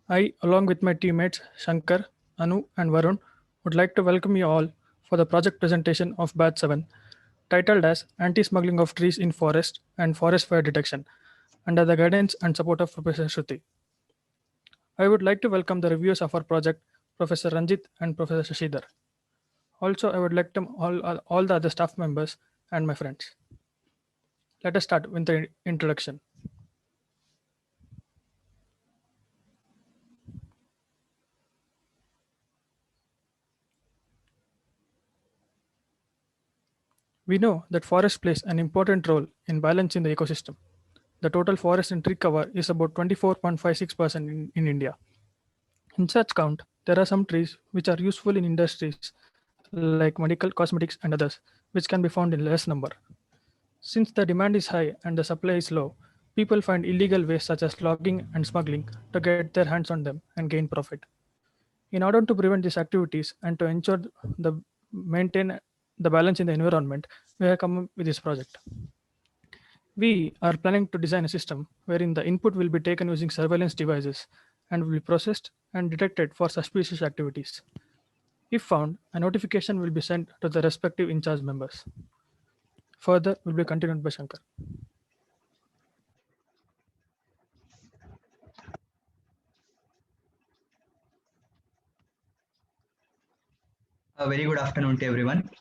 I, along with my teammates Shankar, Anu, and Varun, would like to welcome you all for the project presentation of Batch 7, titled as Anti Smuggling of Trees in Forest and Forest Fire Detection, under the guidance and support of Professor Shruti. I would like to welcome the reviewers of our project, Professor Ranjit and Professor Shashidhar. Also, I would like to all the other staff members and my friends. Let us start with the introduction. We know that forest plays an important role in balancing the ecosystem. The total forest and tree cover is about 24.56% in India. In such count, there are some trees which are useful in industries like medical, cosmetics, and others, which can be found in less number. Since the demand is high and the supply is low, people find illegal ways such as logging and smuggling to get their hands on them and gain profit. In order to prevent these activities and to ensure the maintain the balance in the environment, we have come up with this project. We are planning to design a system wherein the input will be taken using surveillance devices and will be processed and detected for suspicious activities. If found, a notification will be sent to the respective in charge members. Further will be continued by Shankar. A very good afternoon to everyone.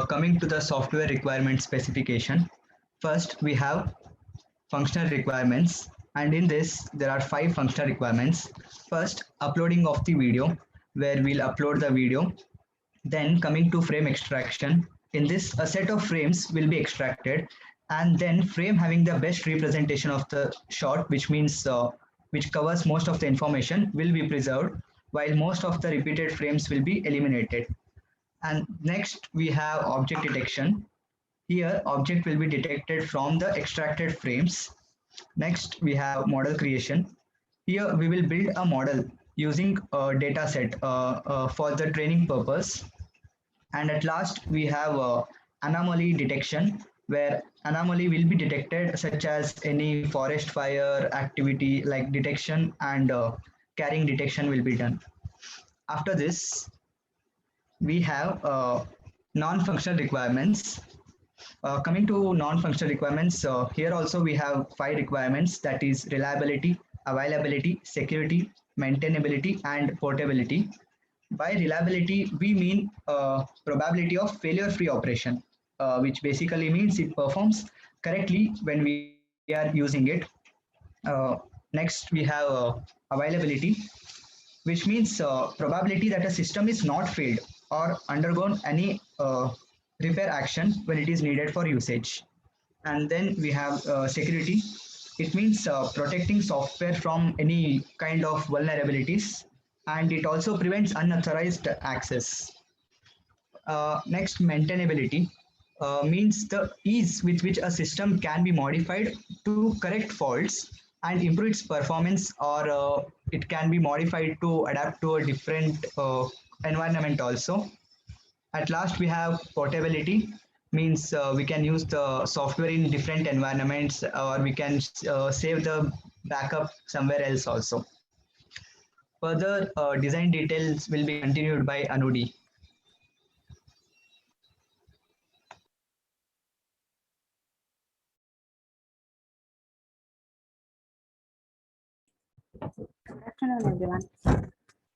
Coming to the software requirement specification, first we have functional requirements, and in this there are five functional requirements. First, uploading of the video, where we'll upload the video. Then coming to frame extraction, in this a set of frames will be extracted, and then frame having the best representation of the shot, which means which covers most of the information, will be preserved, while most of the repeated frames will be eliminated. And next we have object detection. Here object will be detected from the extracted frames. Next we have model creation. Here we will build a model using a data set for the training purpose. And at last we have anomaly detection, where anomaly will be detected such as any forest fire activity like detection, and carrying detection will be done. After this we have non-functional requirements. Coming to non-functional requirements, here also we have five requirements, that is reliability, availability, security, maintainability, and portability. By reliability, we mean probability of failure-free operation, which basically means it performs correctly when we are using it. Next, we have availability, which means probability that a system is not failed or undergone any repair action when it is needed for usage. And then we have security. It means protecting software from any kind of vulnerabilities, and it also prevents unauthorized access. Next, maintainability means the ease with which a system can be modified to correct faults and improve its performance, or it can be modified to adapt to a different environment also. At last, we have portability, means we can use the software in different environments, or we can save the backup somewhere else also. Further design details will be continued by Anudi. Good afternoon, everyone.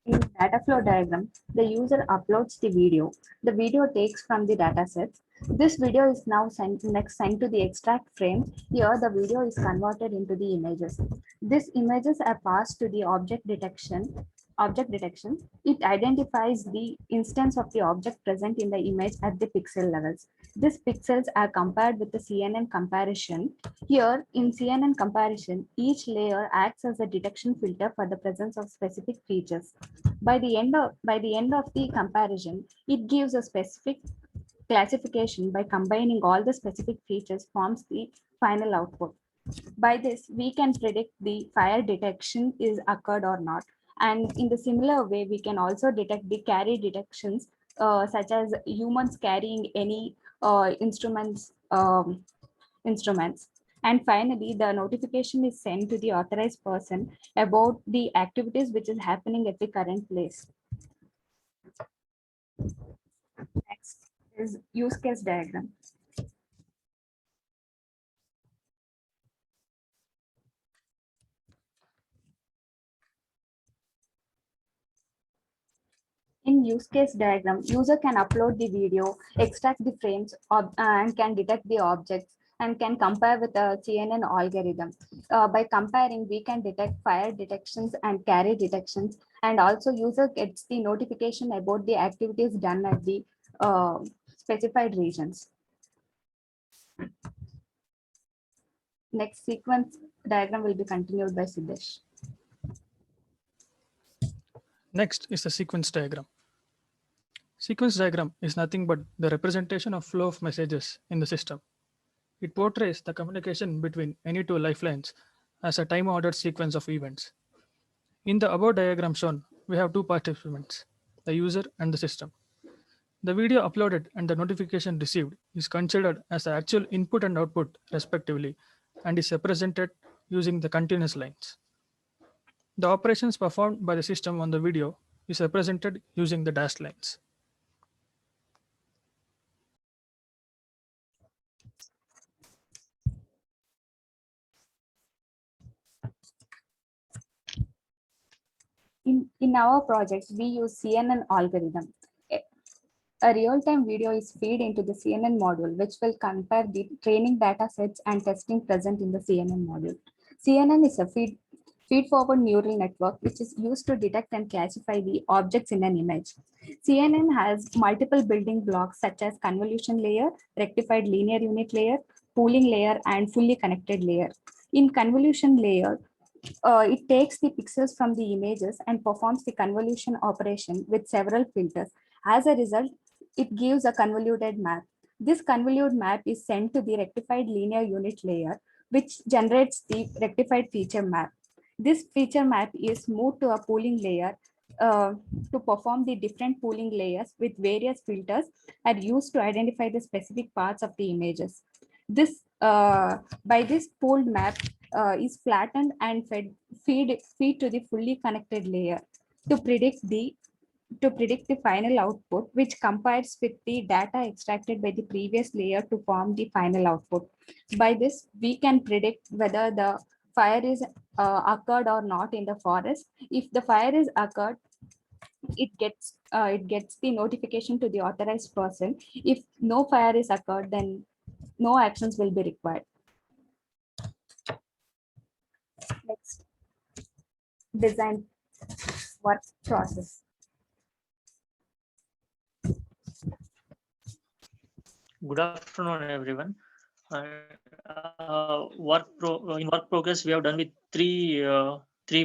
In data flow diagram, the user uploads the video. The video takes from the data sets. This video is now sent to the extract frame. Here, the video is converted into the images. These images are passed to the object detection. It identifies the instance of the object present in the image at the pixel levels. These pixels are compared with the CNN comparison. Here, in CNN comparison, each layer acts as a detection filter for the presence of specific features. By the end of the comparison, it gives a specific classification. By combining all the specific features forms the final output. By this, we can predict the fire detection is occurred or not. And in the similar way, we can also detect the carry detections, such as humans carrying any instruments. And finally, the notification is sent to the authorized person about the activities which is happening at the current place. Next is use case diagram. In use case diagram, user can upload the video, extract the frames, and can detect the objects and can compare with a CNN algorithm. By comparing, we can detect fire detections and carry detections, and also user gets the notification about the activities done at the specified regions. Next sequence diagram will be continued by Siddesh. Next is the sequence diagram. Sequence diagram is nothing but the representation of flow of messages in the system. It portrays the communication between any two lifelines as a time-ordered sequence of events. In the above diagram shown, we have two participants, the user and the system. The video uploaded and the notification received is considered as the actual input and output respectively and is represented using the continuous lines. The operations performed by the system on the video is represented using the dashed lines. In our projects, we use CNN algorithm. A real-time video is fed into the CNN module, which will compare the training data sets and testing present in the CNN module. CNN is a feed-forward neural network, which is used to detect and classify the objects in an image. CNN has multiple building blocks such as convolution layer, rectified linear unit layer, pooling layer, and fully connected layer. In convolution layer, it takes the pixels from the images and performs the convolution operation with several filters. As a result, it gives a convoluted map. This convoluted map is sent to the rectified linear unit layer, which generates the rectified feature map. This feature map is moved to a pooling layer uh, to perform the different pooling layers with various filters are used to identify the specific parts of the images. This by this pooled map is flattened and feed to the fully connected layer to predict the final output, which compares with the data extracted by the previous layer to form the final output. By this, we can predict whether the fire is occurred or not in the forest. If the fire is occurred, it gets the notification to the authorized person. If no fire is occurred, then no actions will be required. Next, design work process. Good afternoon, everyone. In work progress, we have done with three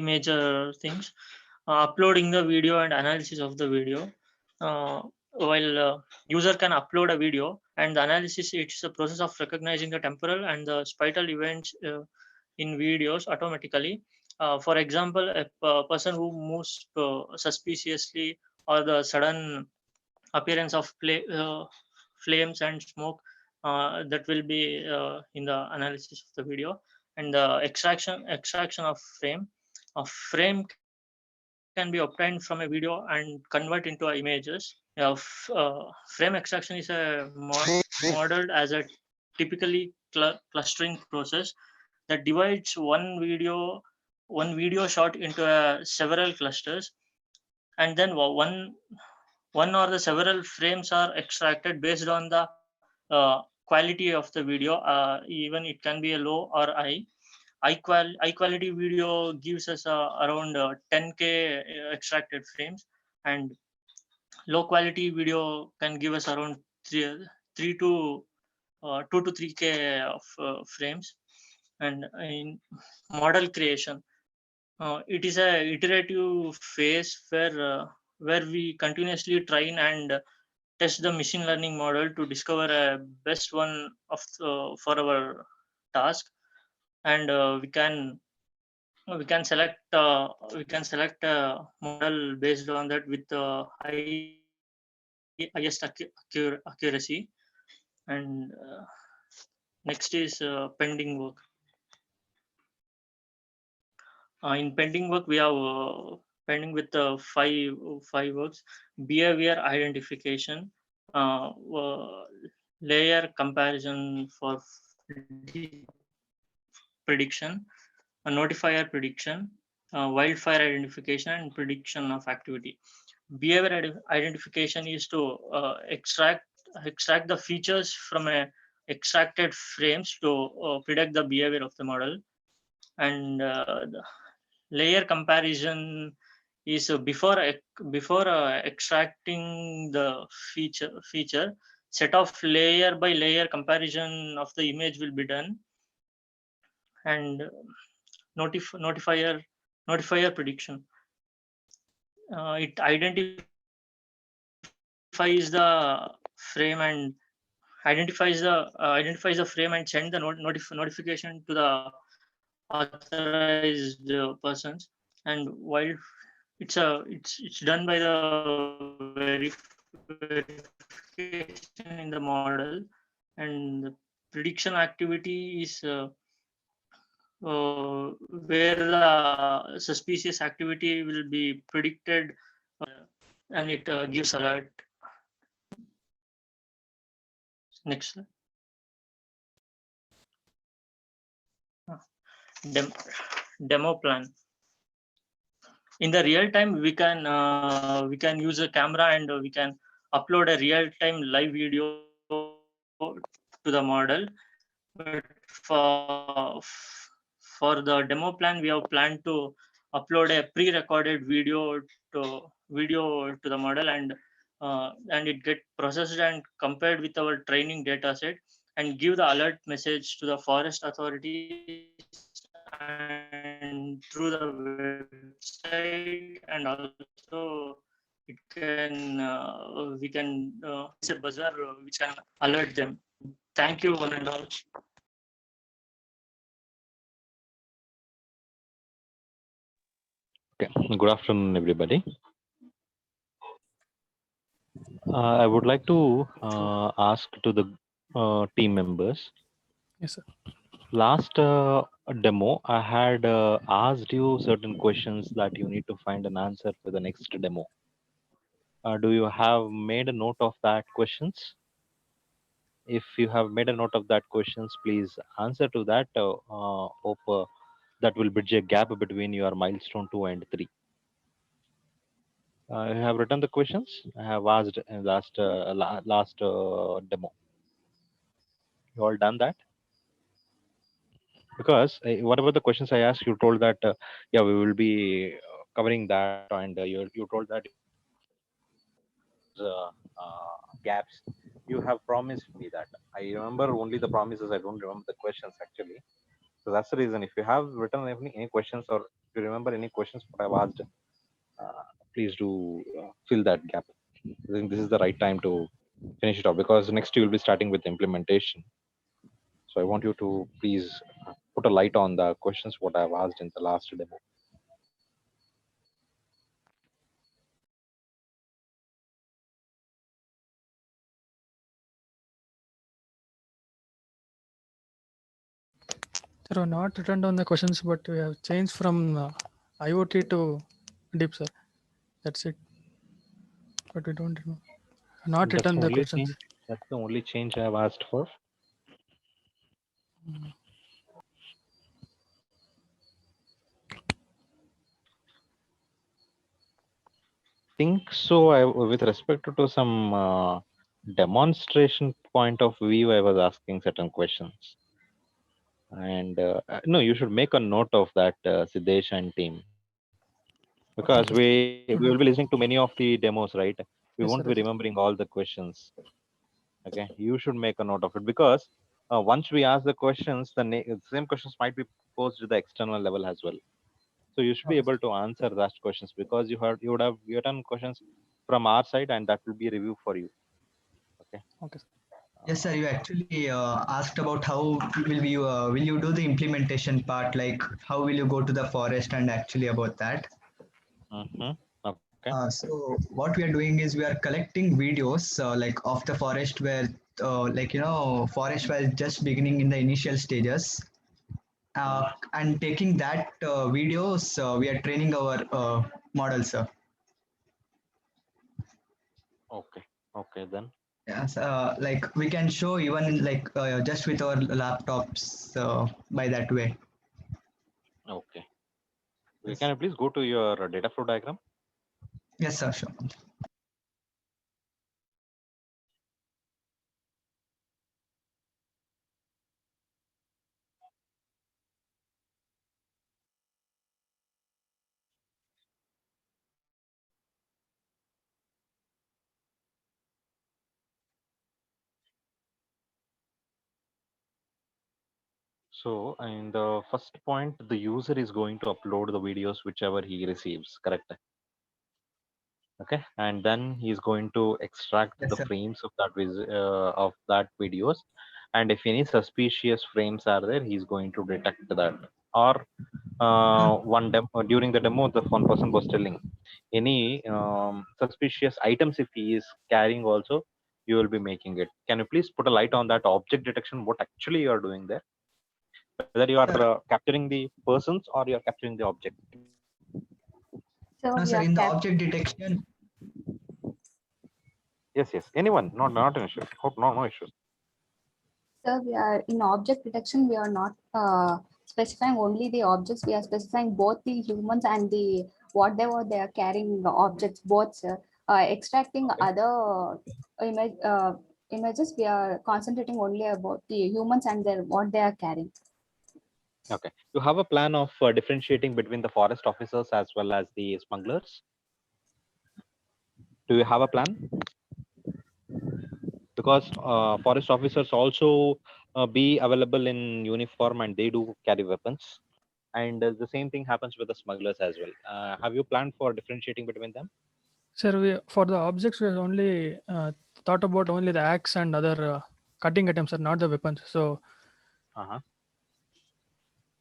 major things: uploading the video and analysis of the video. While user can upload a video, and the analysis, it's a process of recognizing the temporal and the spatial events in videos automatically. For example, a person who moves suspiciously, or the sudden appearance of flames and smoke, that will be in the analysis of the video. And the extraction of frame. A frame can be obtained from a video and convert into images. Frame extraction is modeled as a typically clustering process that divides one video shot into several clusters, and then one or the several frames are extracted based on the quality of the video. Even it can be a low or high quality video gives us around 10K extracted frames, and low quality video can give us around 2 to 3K of frames. And in model creation, it is a iterative phase where we continuously train and test the machine learning model to discover a best one of for our task. And we can select a model based on that with highest accuracy. And Next is pending work. In pending work, we have pending with five works: behavior identification, layer comparison for prediction, a notifier prediction, wildfire identification, and prediction of activity. Behavior identification is to extract the features from a extracted frames to predict the behavior of the model. And the layer comparison is before extracting the feature, set of layer by layer comparison of the image will be done. And notifier prediction, it identifies the frame and identifies the frame and send the notification to the authorized persons. And while it's done by the verification in the model, and the prediction activity is where the suspicious activity will be predicted, and it gives alert. Next slide. Demo plan. In the real time, we can use a camera and we can upload a real time live video to the model. But for the demo plan, we have planned to upload a pre-recorded video to the model, and it get processed and compared with our training data set, and give the alert message to the forest authorities and through the website. And also it can we can it's a buzzer which can alert them. Thank you, one and all. Okay, good afternoon, everybody. I would like to ask to the team members. Yes, sir. Last demo, I had asked you certain questions that you need to find an answer for the next demo. Do you have made a note of that questions? If you have made a note of that questions, please answer to that. Hope that will bridge a gap between your milestone 2 and 3. I have written the questions I have asked in last demo. You all done that? Because whatever the questions I asked, you told that yeah, we will be covering that, and you told that gaps. You have promised me that. I remember only the promises. I don't remember the questions actually. So that's the reason. If you have written any questions, or if you remember any questions what I've asked, please do fill that gap. I think this is the right time to finish it off, because next you will be starting with implementation. So I want you to please put a light on the questions what I've asked in the last demo. There are not written down the questions, but we have changed from IoT to DIP, sir. That's it. But we don't know. Not That's written the the only questions. change. That's the only change I have asked for. Think so. With respect to some demonstration point of view, I was asking certain questions. And no, you should make a note of that, Siddesh and team, because we will be listening to many of the demos, right? We Yes, won't sir. be remembering all the questions. Okay, you should make a note of it, because once we ask the questions, the same questions might be posed to the external level as well. So you should be Okay. able to answer that questions, because you would have written questions from our side, and that will be a review for you. Okay. Okay. Yes, sir. You actually asked about how will you do the implementation part? Like how will you go to the forest and actually about that? Okay. So what we are doing is we are collecting videos like of the forest where forest fires just beginning in the initial stages. And taking that videos, we are training our models. Okay. Okay then. Yes, like we can show even like just with our laptops by that way. Okay. Yes, Can you please go to your data flow diagram? yes, sir, sure. So in the first point, the user is going to upload the videos whichever he receives, correct? Okay, and then he's going to extract Yes, the sir. frames of of that videos, and if any suspicious frames are there, he's going to detect that. Or one demo, during the demo, the one person was telling any suspicious items if he is carrying also, you will be making it. Can you please put a light on that object detection? What actually you are doing there? Whether you are Sir, capturing the persons or you are capturing the object. So no, we sir, are in the object detection, Yes, yes. Anyone, not an issue. Hope no issues. So we are in object detection, we are not specifying only the objects, we are specifying both the humans and the whatever they are carrying the objects, both, sir. Extracting Okay. other images, we are concentrating only about the humans and their what they are carrying. Okay. You have a plan of differentiating between the forest officers as well as the smugglers? Do you have a plan? Because forest officers also be available in uniform and they do carry weapons. And the same thing happens with the smugglers as well. Have you planned for differentiating between them? Sir, for the objects, we have only thought about only the axe and other cutting items, sir, not the weapons. So Uh-huh.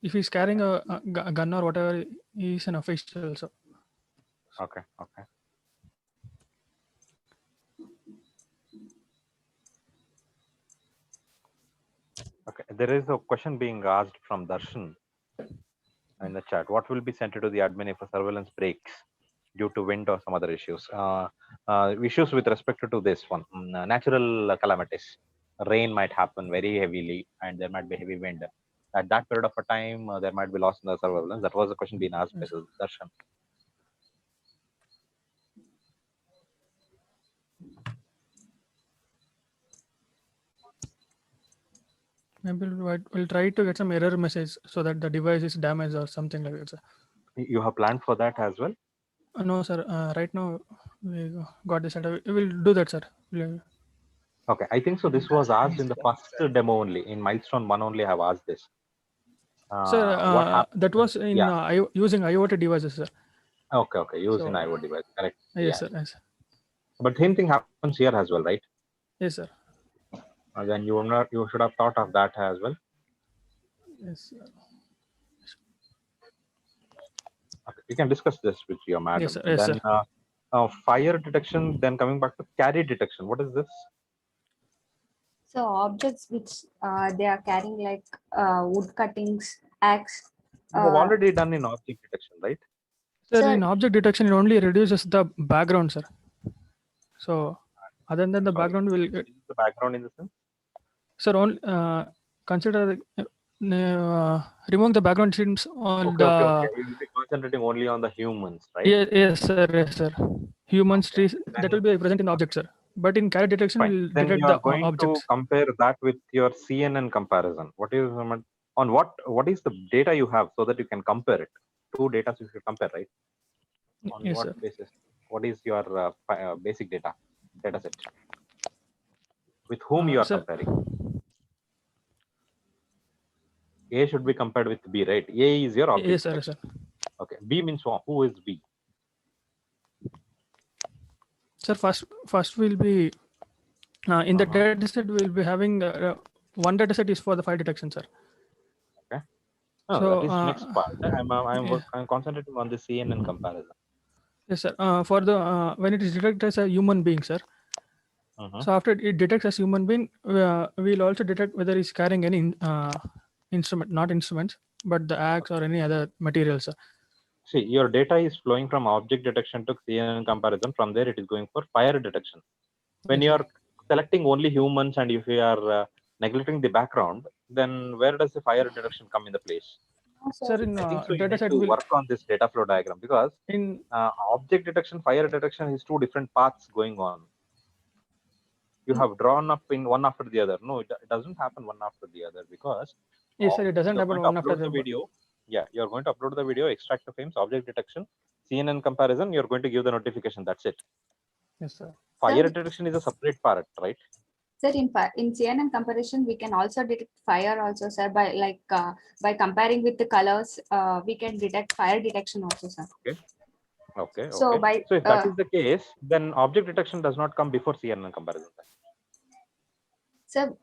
if he's carrying a gun or whatever, he's an official. So Okay. Okay. Okay. There is a question being asked from Darshan in the chat. What will be sent to the admin if a surveillance breaks due to wind or some other issues? Issues with respect to this one, natural calamities. Rain might happen very heavily, and there might be heavy wind. At that period of a time, there might be loss in the surveillance. That was the question being asked by yes, Darshan. maybe we'll try to get some error message so that the device is damaged or something like that, sir. You have planned for that as well? No, sir. Right now, we got this. We will do that, sir. Okay, I think so. This was asked in the first demo only. In milestone 1 only, I have asked this. Sir, What happened? that was in Yeah. using IoT devices, sir. Okay, okay. Use in So, IoT device. Correct. yes, Yeah. sir. Yes, But same thing happens here as well, right? yes, sir. Then you should have thought of that as well. Yes, sir. Okay. You can discuss this with your madam. Yes, sir. Yes, Then sir. fire detection. Then coming back to carry detection. What is this? So objects which they are carrying like wood cuttings, axe. You have already done in object detection, right? Sir, Sir, in object detection, it only reduces the background, sir. So, other than the Sorry. background, will What is the background in the sense? sir only consider remove the background seems on Okay, the okay, okay. You will be concentrating only on the humans, right? yes, sir, yes, sir. Humans Okay. trees that will be present in the object, sir. But in carry detection, Fine. we'll Then detect you the are going objects. to compare that with your CNN comparison. What is on what is the data you have so that you can compare it? Two data you should compare, right? On Yes, what sir. basis? What is your basic data set? With whom you are Sir, comparing? A should be compared with B, right? A is your object yes, sir, detection. sir. Okay. B means what? Who is B? Sir, first will be in the data set we'll be having one data set is for the fire detection, sir. Okay. No, So that is next part. yeah. I'm concentrating on the CNN comparison. Yes, sir. For the when it is detected as a human being, sir. So after it detects as human being, we'll also detect whether he's carrying any instrument, not instruments, but the axe or any other materials. See, your data is flowing from object detection to CNN comparison. From there, it is going for fire detection. When Yes, you sir. are selecting only humans and if you are neglecting the background, then where does the fire detection come in the place? Sir, in I think so. You data need set to will work on this data flow diagram because in object detection, fire detection is two different paths going on. You have drawn up in one after the other. No, it doesn't happen one after the other because yes, sir. It doesn't you're happen going to one after upload the the video. Yeah, you're going to upload the video, extract the frames, object detection, CNN comparison. You're going to give the notification. That's it. Yes, sir. Fire detection is a separate part, right? Sir, in CNN comparison, we can also detect fire also, sir, by comparing with the colors, we can detect fire detection also, sir. Okay. So by So if that is the case, then object detection does not come before CNN comparison. so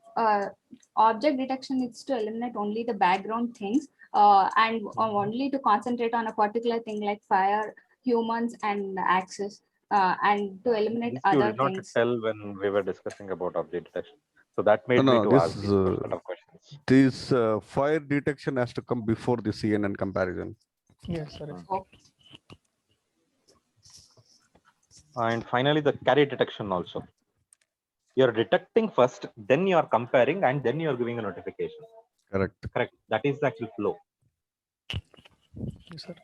object detection is to eliminate only the background things and only to concentrate on a particular thing like fire, humans, and axis, and to eliminate This you other did not things. tell when we were discussing about object detection. So that made me No, to ask this these set of questions. this fire detection has to come before the CNN comparison. Yes, sir. Okay. And finally, the carry detection also. You're detecting first, then you are comparing, and then you are giving a notification. Correct. Correct. That is the actual flow. Yes, sir.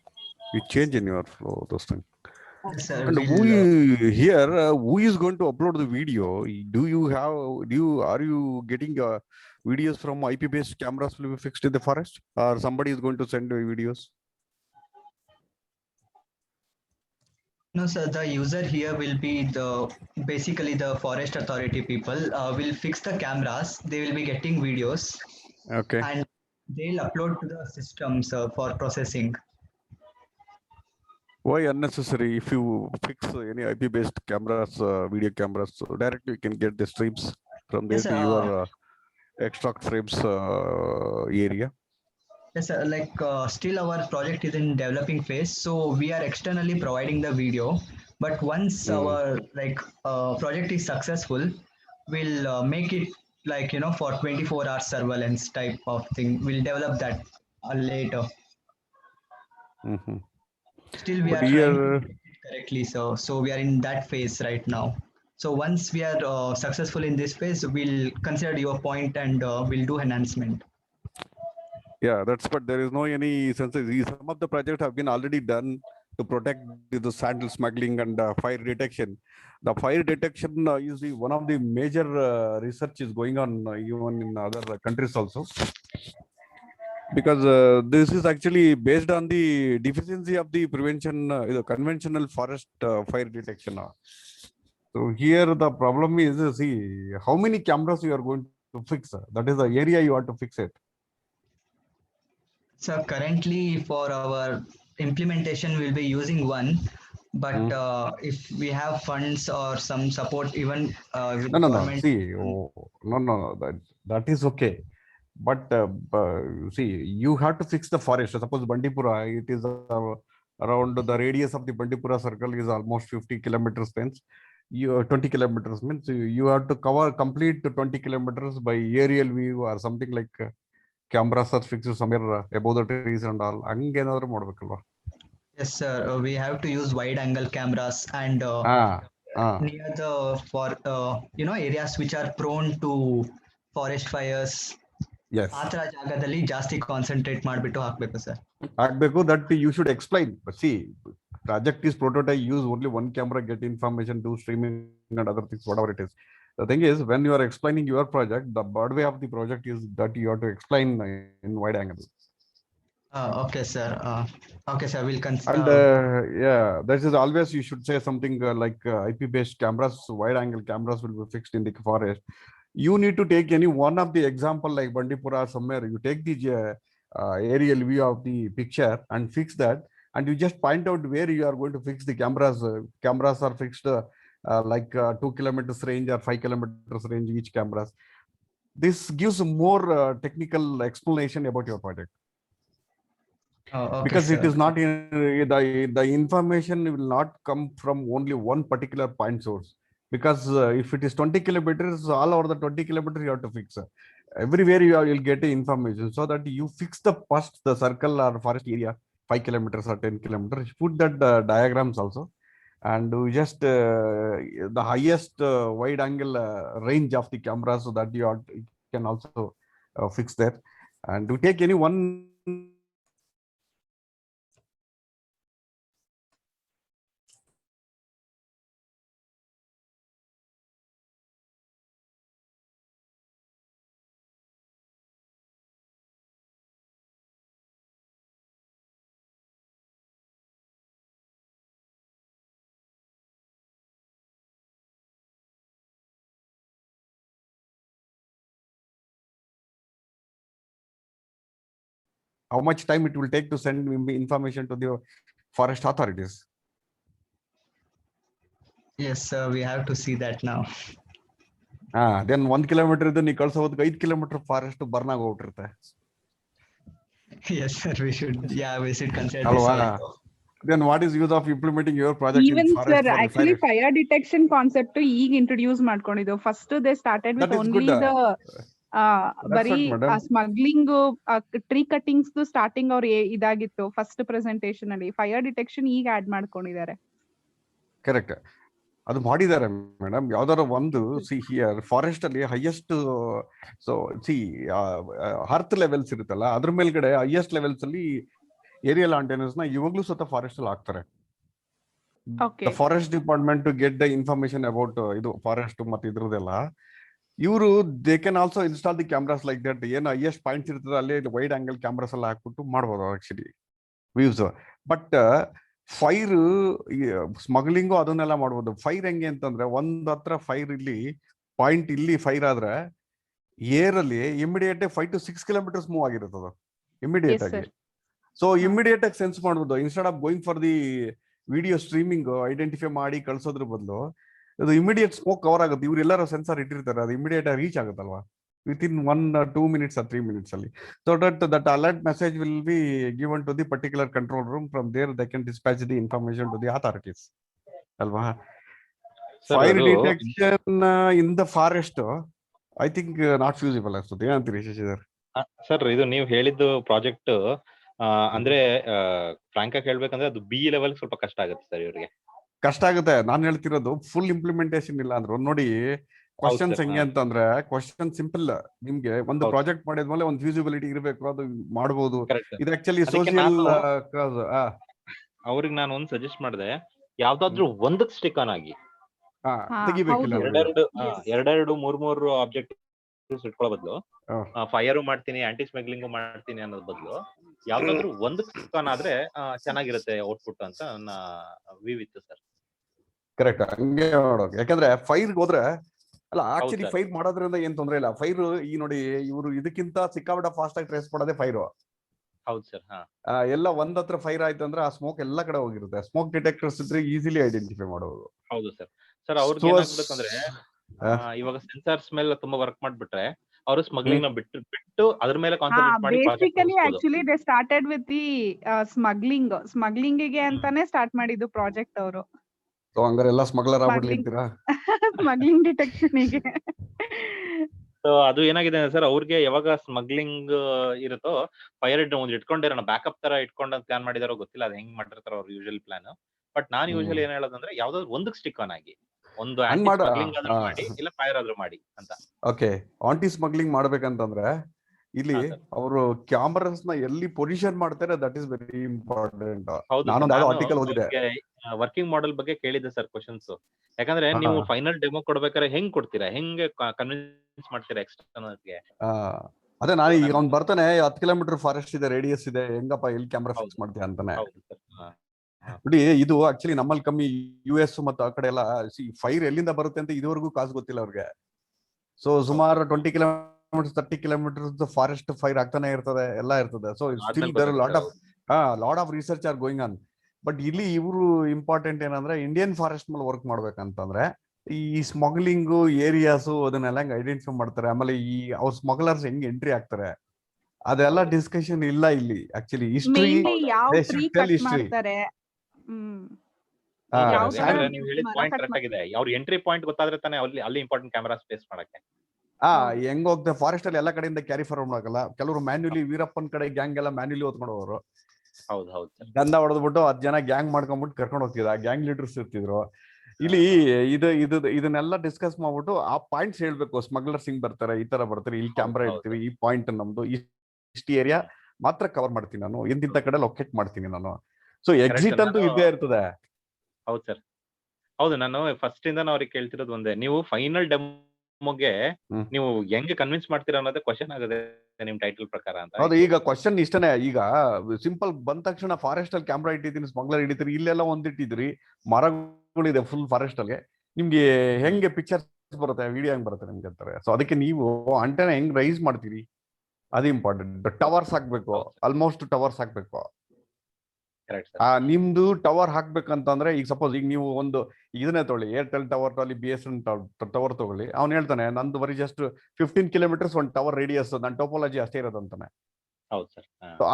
You change in your flow those things. Yes, sir. And who is going to upload the video? Are you getting videos from IP-based cameras will be fixed in the forest, or somebody is going to send videos? No, sir, the user here will be basically the forest authority people will fix the cameras. They will be getting videos Okay. and they'll upload to the systems for processing. Why unnecessary? If you fix any IP-based cameras, video cameras, so directly you can get the streams from there Yes, to your extract frames area. yes, sir. Like still our project is in developing phase, so we are externally providing the video. But once our project is successful, we'll make it like for 24 hours surveillance type of thing. We'll develop that later. Mm-hmm. Still, we But are trying to here, do it correctly. So we are in that phase right now. So once we are successful in this phase, we'll consider your point and we'll do enhancement. yeah, but there is no any sense. Some of the projects have been already done to protect the sandal smuggling and fire detection. The fire detection is one of the major research is going on even in other countries also. Because this is actually based on the deficiency of the prevention, the conventional forest fire detection. So here the problem is, see, how many cameras you are going to fix? That is the area you have to fix it. So currently for our implementation, we'll be using one. But if we have funds or some support, even with No. government. See, no. That is okay. But see, you have to fix the forest. Suppose Bandipura, it is around the radius of the Bandipura circle is almost 50 kilometers length. 20 kilometers means you have to cover complete 20 kilometers by aerial view or something like cameras are fixed somewhere above the trees and all. ಹಂಗೇನಾದ್ರು ಮಾಡ್ಬೇಕಲ್ವಾ? Yes, sir. We have to use wide angle cameras and near the areas which are prone to forest fires. Yes. ಆ ತರ ಜಾಗದಲ್ಲಿ ಜಾಸ್ತಿ concentrate ಮಾಡಿಬಿಟ್ಟು ಹಾಕ್ಬೇಕು sir. ಹಾಕ್ಬೇಕು, that you should explain. But see, project is prototype, use only one camera, get information, do streaming and other things, whatever it is. The thing is, when you are explaining your project, the broad way of the project is that you have to explain in wide angle. Okay, sir. Okay, sir. We'll consider. And yeah, that is always you should say something like IP-based cameras, wide angle cameras will be fixed in the forest. You need to take any one of the example like Bandipura somewhere. You take the aerial view of the picture and fix that, and you just point out where you are going to fix the cameras. Cameras are fixed like 2 kilometers range or 5 kilometers range each cameras. This gives more technical explanation about your project. Okay, because sir. it is not in the information will not come from only one particular point source. because if it is 20 kilometers, all over the 20 kilometers you have to fix. Everywhere you'll get information, so that you fix the circle or forest area 5 kilometers or 10 kilometers. Put that diagrams also, and we just the highest wide angle range of the camera, so that you can also fix that. And to take any one how much time it will take to send information to the forest authorities. Yes, we have to see that now. Then 1 kilometer ನೀವು ಕಳ್ಸೋದಕ್ಕೆ 5 kilometer forest burn ಆಗೋಗ್ಬಿಟ್ಟಿರುತ್ತೆ. Yes, sir. We should consider this ಅಲ್ವಾ? also. Then what is use of implementing your project Even in forest? sir, actually fire detection concept ಈಗ introduce ಮಾಡ್ಕೊಂಡಿದ್ದು. First they started with That is only good. the ಬರೀ smuggling tree cuttings starting ಅವ್ರು ಇದಾಗಿತ್ತು first presentation ಅಲ್ಲಿ. Fire detection ಈಗ add ಮಾಡ್ಕೊಂಡಿದ್ದಾರೆ. Correct, ಅದು ಮಾಡಿದ್ದಾರೆ ಮೇಡಮ್. ಯಾವ್ದಾರ ಒಂದು ಫಾರೆಸ್ಟ್ ಅಲ್ಲಿ ಹೈಯೆಸ್ಟ್ ಅರ್ತ್ ಲೆವೆಲ್ಸ್ ಇರುತ್ತಲ್ಲ, ಅದ್ರ ಮೇಲ್ಗಡೆ ಹೈಯೆಸ್ಟ್ ಲೆವೆಲ್ಸ್ ಅಲ್ಲಿ ಏರಿಯಲ್ ಆಂಟೆನಸ್ ನ ಇವಾಗ್ಲೂ ಸ್ವತಃ ಫಾರೆಸ್ಟ್ ಅಲ್ಲಿ ಹಾಕ್ತಾರೆ. Forest department to get the information about ಇದು ಫಾರೆಸ್ಟ್ ಮತ್ತೆ ಇದ್ರದೆಲ್ಲ, ಇವರು they can also install the cameras like that. ಏನು ಹೈಯೆಸ್ಟ್ ಪಾಯಿಂಟ್ಸ್ ಇರ್ತದೆ ಅಲ್ಲಿ ವೈಡ್ ಆಂಗಲ್ ಕ್ಯಾಮ್ರಾಸ್ ಎಲ್ಲ ಹಾಕ್ಬಿಟ್ಟು ಮಾಡ್ಬೋದು actually views. But fire smuggling ಅದನ್ನೆಲ್ಲ ಮಾಡ್ಬೋದು. ಫೈರ್ ಹೆಂಗೆ ಅಂತಂದ್ರೆ, ಒಂದ್ ಹತ್ರ ಫೈರ್ ಇಲ್ಲಿ ಪಾಯಿಂಟ್ ಇಲ್ಲಿ ಫೈರ್ ಆದ್ರೆ ಏರ್ ಅಲ್ಲಿ ಇಮಿಡಿಯೇಟ್ 5 to 6 kilometers ಮೂವ್ ಆಗಿರುತ್ತದೆ ಇಮಿಡಿಯೇಟ್ ಆಗಿ. ಸೊ ಇಮಿಡಿಯೇಟ್ ಆಗಿ ಸೆನ್ಸ್ ಮಾಡ್ಬೋದು. Instead of going for the video streaming identify ಮಾಡಿ ಕಳ್ಸೋದ್ರ ಬದಲು ಅದು ಇಮಿಡಿಯೇಟ್ ಸ್ಮೋಕ್ ಕವರ್ ಆಗುತ್ತೆ. ಇವ್ರು ಎಲ್ಲರೂ ಸೆನ್ಸಾರ್ ಇಟ್ಟಿರ್ತಾರೆ, ಅದು ಇಮಿಡಿಯೇಟ್ ಆಗಿ reach ಆಗುತ್ತಲ್ವಾ within 1 or 2 minutes or 3 minutes ಅಲ್ಲಿ. So that alert message will be given to the particular control room. From there they can dispatch the information to the authorities alva. Fire detection in the forest I think not feasible ಅನ್ಸುತ್ತೆ. ಏನಂತೀರಿ Shashidhar sir? ಇದು ನೀವು ಹೇಳಿದ್ದು project ಅಂದ್ರೆ Frank ಆಗಿ ಹೇಳ್ಬೇಕಂದ್ರೆ ಅದು B level ಸ್ವಲ್ಪ ಕಷ್ಟ ಆಗುತ್ತೆ ಸರ್ ಇವ್ರಿಗೆ. ಕಷ್ಟ ಆಗುತ್ತೆ. ನಾನು ಹೇಳ್ತಿರೋದು ಫುಲ್ ಇಂಪ್ಲಿಮೆಂಟೇಶನ್ ಇಲ್ಲ ಅಂದ್ರು ನೋಡಿ. ಕ್ವಶನ್ಸ್ ಹೆಂಗೆ ಅಂತಂದ್ರೆ, ಕ್ವಶನ್ ಸಿಂಪಲ್. ನಿಮ್ಗೆ ಒಂದು ಪ್ರಾಜೆಕ್ಟ್ ಮಾಡಿದ್ಮೇಲೆ ಒಂದು ಫ್ಯೂಸಿಬಿಲಿಟಿ ಇರಬೇಕು, ಅದು ಮಾಡಬಹುದು. ಇದು ಆಕ್ಚುಲಿ ಸೋಷಿಯಲ್ ಅವ್ರಿಗೆ ನಾನು ಒಂದು ಸಜೆಸ್ಟ್ ಮಾಡಿದೆ, ಯಾವ್ದಾದ್ರು ಒಂದಕ್ಕೆ ಸ್ಟಿಕ್ ಆನ್ ಆಗಿ ತೆಗಿಬೇಕಿಲ್ಲ. ಎರಡೆರಡು ಮೂರು ಆಬ್ಜೆಕ್ಟ್ ಇಟ್ಕೊಳ್ಳೋ ಬದಲು ಫೈರ್ ಮಾಡ್ತೀನಿ, ಆಂಟಿ ಸ್ಮಗ್ಲಿಂಗ್ ಮಾಡ್ತೀನಿ ಅನ್ನೋದ್ ಬದಲು ಯಾವ್ದಾದ್ರು ಒಂದಕ್ಕೆ ಸ್ಟಿಕ್ ಆನ್ ಆದ್ರೆ ಚೆನ್ನಾಗಿರುತ್ತೆ ಔಟ್ಪುಟ್ ಅಂತ ನನ್ನ ವ್ಯೂ ಇತ್ತು ಸರ್. ಕರೆಕ್ಟ್, ಹಂಗೆ ಮಾಡೋದು. ಯಾಕಂದ್ರೆ ಫೈರ್ ಹೋದ್ರೆ ಅಲ್ಲ, ಆಕ್ಚುಲಿ ಫೈರ್ ಮಾಡೋದ್ರಿಂದ ಏನ್ ತೊಂದ್ರೆ ಇಲ್ಲ. ಫೈರ್ ಈ ನೋಡಿ, ಇವರು ಇದಕ್ಕಿಂತ ಸಿಕ್ಕಾಪಟ್ಟೆ ಫಾಸ್ಟ್ ಆಗಿ ಟ್ರೇಸ್ ಮಾಡೋದೇ ಫೈರ್. ಹೌದು ಸರ್. ಎಲ್ಲ ಒಂದ್ ಹತ್ರ ಫೈರ್ ಆಯ್ತು ಅಂದ್ರೆ ಆ ಸ್ಮೋಕ್ ಎಲ್ಲಾ ಕಡೆ ಹೋಗಿರುತ್ತೆ. ಸ್ಮೋಕ್ ಡಿಟೆಕ್ಟರ್ಸ್ ಇದ್ರೆ ಈಸಿಲಿ ಐಡೆಂಟಿಫೈ ಮಾಡಬಹುದು. ಹೌದು ಸರ್. ಸರ್ ಅವ್ರಿಗೆ ಏನಾಗ್ಬೇಕಂದ್ರೆ, ಇವಾಗ ಸೆನ್ಸಾರ್ಸ್ ಮೇಲೆ ತುಂಬಾ ವರ್ಕ್ ಮಾಡ್ಬಿಟ್ರೆ ಅವರು ಸ್ಮಗ್ಲಿಂಗ್ ನ ಬಿಟ್ಟು ಅದ್ರ ಮೇಲೆ ಕಾನ್ಸಂಟ್ರೇಟ್ ಮಾಡಿ basically actually they started with the smuggling ಗೆ ಅಂತಾನೆ ಸ್ಟಾರ್ಟ್ ಮಾಡಿದ್ದು ಪ್ರಾಜೆಕ್ಟ್ ಅವರು. ಸೊ ಹಂಗಾರೆ ಎಲ್ಲ ಸ್ಮಗ್ಲರ್ ಆಗ್ಬಿಡ್ಲಿಂತೀರಾ ಸ್ಮಗ್ಲಿಂಗ್ ಡಿಟೆಕ್ಷನ್ ಗೆ. ಸೊ ಅದು ಏನಾಗಿದೆ ಸರ್, ಅವ್ರಿಗೆ ಯಾವಾಗ ಸ್ಮಗ್ಲಿಂಗ್ ಇರುತ್ತೋ ಫೈರ್ ಒಂದು ಇಟ್ಕೊಂಡಿರೋಣ ಬ್ಯಾಕಪ್ ತರ ಇಟ್ಕೊಂಡ್ ಪ್ಲಾನ್ ಮಾಡಿದಾರೋ ಗೊತ್ತಿಲ್ಲ, ಅದು ಹೆಂಗ್ ಮಾಡಿರ್ತಾರ ಅವ್ರ ಯೂಶುವಲ್ ಪ್ಲಾನ್. ಬಟ್ ನಾನು ಯೂಶುವಲಿ ಏನ್ ಹೇಳೋದಂದ್ರೆ, ಯಾವ್ದಾದ್ರು ಒಂದಕ್ಕೆ ಸ್ಟಿಕ್ ಆನ್ ಆಗಿ ಒಂದು ಆಂಟಿ ಸ್ಮಗ್ಲಿಂಗ್ ಆದ್ರೂ ಮಾಡಿ ಇಲ್ಲ ಫೈರ್ ಆದ್ರೂ ಮಾಡಿ ಅಂತ. ಓಕೆ, ಆಂಟಿ ಸ್ಮಗ್ಲಿಂಗ್ ಮಾಡ್ಬೇಕಂತಂದ್ರೆ ಇಲ್ಲಿ ಅವರು ಕ್ಯಾಮರಾಸ್ ನ ಎಲ್ಲಿ ಪೊಸಿಷನ್ ಮಾಡ್ತಾರೆ, ದಟ್ ಇಸ್ ವೆರಿ ಇಂಪಾರ್ಟೆಂಟ್. ನಾನೊಂದು ಆರ್ಟಿಕಲ್ ಓದಿದೆ, ವರ್ಕಿಂಗ್ ಮಾಡೆಲ್ ಬಗ್ಗೆ ಕೇಳಿದ್ದೆ ಸರ್ ಕ್ವಶನ್ಸ್. ಯಾಕಂದ್ರೆ ನೀವು ಫೈನಲ್ ಡೆಮೋ ಕೊಡ್ಬೇಕಾದ್ರೆ ಹೆಂಗ್ ಕೊಡ್ತೀರಾ, ಹೆಂಗೆ ಕನ್ವಿನ್ಸ್ ಮಾಡ್ತೀರಾ ಎಕ್ಸ್ಟರ್ನಲ್ಗೆ? ಅದೇ ನಾನು ಈಗ ಅವ್ನು ಬರ್ತಾನೆ 10 kilometer ಫಾರೆಸ್ಟ್ ಇದೆ, ರೇಡಿಯಸ್ ಇದೆ, ಹೆಂಗಪ್ಪ ಎಲ್ಲಿ ಕ್ಯಾಮ್ರಾ ಫಿಕ್ಸ್ ಮಾಡ್ತೀಯ ಅಂತಾನೆ. ನೋಡಿ, ಇದು ಆಕ್ಚುಲಿ ನಮ್ಮಲ್ಲಿ ಕಮ್ಮಿ. US ಮತ್ತು ಆ ಕಡೆ ಎಲ್ಲ ಫೈರ್ ಎಲ್ಲಿಂದ ಬರುತ್ತೆ ಅಂತ ಇದುವರೆಗೂ ಕಾಸು ಗೊತ್ತಿಲ್ಲ ಅವ್ರಿಗೆ. ಸೊ ಸುಮಾರು 20 kilometers 30 kilometers ಫಾರೆಸ್ಟ್ ಫೈರ್ ಆಗ್ತಾನೆ ಇರ್ತದೆ, ಎಲ್ಲ ಇರ್ತದೆ. So still there lot of research are going on. But ಇಲ್ಲಿ ಇವರು ಇಂಪಾರ್ಟೆಂಟ್ ಏನಂದ್ರೆ, ಇಂಡಿಯನ್ ಫಾರೆಸ್ಟ್ ಮೇಲೆ ವರ್ಕ್ ಮಾಡ್ಬೇಕಂತಂದ್ರೆ ಈ ಸ್ಮಗ್ಲಿಂಗ್ ಏರಿಯಾಸ್ ಅದನ್ನೆಲ್ಲ ಹೆಂಗ್ ಐಡೆಂಟಿಫೈ ಮಾಡ್ತಾರೆ, ಆಮೇಲೆ ಈ ಅವ್ರ ಸ್ಮಗ್ಲರ್ಸ್ ಹೆಂಗ್ ಎಂಟ್ರಿ ಆಗ್ತಾರೆ, ಅದೆಲ್ಲ ಡಿಸ್ಕಷನ್ ಇಲ್ಲ ಇಲ್ಲಿ. ಆಕ್ಚುಲಿ ಹಿಸ್ಟ್ರಿ, ಯಾವ ಟ್ರೀ ಕಟ್ ಮಾಡ್ತಾರೆ, ಯಾವ್ದು ಯಾಕಂದ್ರೆ ಯಾವ್ದು ನೀವು ಹೇಳಿದ ಮರ ಪಾಯಿಂಟ್ cut ಕರೆಕ್ಟ್ ಆಗಿದೆ. ಅವ್ರ ಎಂಟ್ರಿ ಪಾಯಿಂಟ್ ಗೊತ್ತಾದ್ರೆ ತಾನೇ ಅಲ್ಲಿ ಇಂಪಾರ್ಟೆಂಟ್ ಕ್ಯಾಮೆರಾ ಸ್ಪೇಸ್ ಮಾಡಕ್ಕೆ. ಹೌದು. ಹೆಂಗ್ ಹೋಗ್ತದೆ ಫಾರೆಸ್ಟ್ ಅಲ್ಲಿ ಎಲ್ಲಾ ಕಡೆಯಿಂದ ಕ್ಯಾರಿ ಫಾರ್ವರ್ಡ್ ಆಗಲ್ಲ. ಕೆಲವರು ಮ್ಯಾನ್ಯುಲಿ ವೀರಪ್ಪನ್ ಕಡೆ ಗ್ಯಾಂಗ್ ಎಲ್ಲ ಮ್ಯಾನ್ಯುಲಿ ಓದ್ಕೊಂಡು ಹೋಗೋರು. ಹೌದು ಹೌದು ಸರ್. ಗಂಧ ಹೊಡೆದ್ಬಿಟ್ಟು 10 ಜನ ಗ್ಯಾಂಗ್ ಮಾಡ್ಕೊಂಡ್ಬಿಟ್ಟು ಕರ್ಕೊಂಡು ಹೋಗ್ತಿದ್ರು. ಗ್ಯಾಂಗ್ ಲೀಡರ್ಸ್ ಇರ್ತಿದ್ರು. ಇಲ್ಲಿ ಇದನ್ನೆಲ್ಲ ಡಿಸ್ಕಸ್ ಮಾಡ್ಬಿಟ್ಟು ಆ ಪಾಯಿಂಟ್ಸ್ ಹೇಳ್ಬೇಕು. ಸ್ಮಗ್ಲರ್ಸ್ ಹಿಂಗ್ ಬರ್ತಾರೆ, ಈ ತರ ಬರ್ತಾರೆ, ಇಲ್ಲಿ ಕ್ಯಾಮ್ರಾ ಇಡ್ತೀವಿ, ಈ ಪಾಯಿಂಟ್ ನಮ್ದು, ಇಷ್ಟು ಏರಿಯಾ ಮಾತ್ರ ಕವರ್ ಮಾಡ್ತೀನಿ ನಾನು, ಇಂತಿಂತ ಕಡೆ ಲೊಕೇಟ್ ಮಾಡ್ತೀನಿ ನಾನು. ಸೊ ಎಕ್ಸಿಟ್ ಅಂತೂ ಇದ್ದೇ ಇರ್ತದೆ. ಹೌದು ಸರ್. ಹೌದು, ನಾನು ಫಸ್ಟ್ ಇಂದ ಅವ್ರಿಗೆ ಕೇಳ್ತಿರೋದು ಒಂದೇ, ನೀವು ಫೈನಲ್ ಡೆಮೋಗೆ ನೀವು ಹೆಂಗ್ ಕನ್ವಿನ್ಸ್ ಮಾಡ್ತೀರಾ ಅನ್ನೋದೇ ಕ್ವಶನ್ ಆಗಿದೆ ನಿಮ್ ಟೈಟಲ್ ಪ್ರಕಾರ ಅಂತ. ಹೌದು, ಈಗ ಕ್ವಶನ್ ಇಷ್ಟನೇ. ಈಗ ಸಿಂಪಲ್ ಬಂದ ತಕ್ಷಣ ಫಾರೆಸ್ಟ್ ಅಲ್ಲಿ ಕ್ಯಾಮ್ರಾ ಇಟ್ಟಿದ್ದೀನಿ, ಸ್ಮಗ್ಲರ್ ಹಿಡಿತೀರಿ, ಇಲ್ಲೆಲ್ಲ ಒಂದಿಟ್ಟಿದ್ರಿ, ಮರಗಳಿದೆ ಫುಲ್ ಫಾರೆಸ್ಟ್ ಅಲ್ಲಿ, ನಿಮ್ಗೆ ಹೆಂಗೆ ಪಿಕ್ಚರ್ಸ್ ಬರುತ್ತೆ, ವಿಡಿಯೋ ಹೆಂಗ್ ಬರುತ್ತೆ ನಿಮ್ಗೆ ಅಂತಾರೆ. ಸೊ ಅದಕ್ಕೆ ನೀವು ಅಂಟೆನಾ ಹೆಂಗ್ ರೈಸ್ ಮಾಡ್ತೀರಿ ಅದು ಇಂಪಾರ್ಟೆಂಟ್. ಟವರ್ಸ್ ಹಾಕ್ಬೇಕು, ಆಲ್ಮೋಸ್ಟ್ ಟವರ್ಸ್ ಹಾಕ್ಬೇಕು. ನಿಮ್ದು ಟವರ್ ಹಾಕ್ಬೇಕಂತಂದ್ರೆ ಈಗ ಸಪೋಸ್ ಈಗ ನೀವು ಒಂದು ಇದನ್ನೇ ತಗೊಳ್ಳಿ, ಏರ್ಟೆಲ್ ಟವರ್ ತಗೊಳ್ಳಿ, BSNL ಟವರ್ ತಗೊಳ್ಳಿ. ಅವ್ನು ಹೇಳ್ತಾನೆ ನಂದು ಬರೀ ಜಸ್ಟ್ 15 ಕಿಲೋಮೀಟರ್ಸ್ ಒಂದು ಟವರ್ ರೇಡಿಯಸ್, ನನ್ನ ಟೋಪೋಲಜಿ ಅಷ್ಟೇ ಇರೋದಂತಾನೆ. ಹೌದು ಸರ್.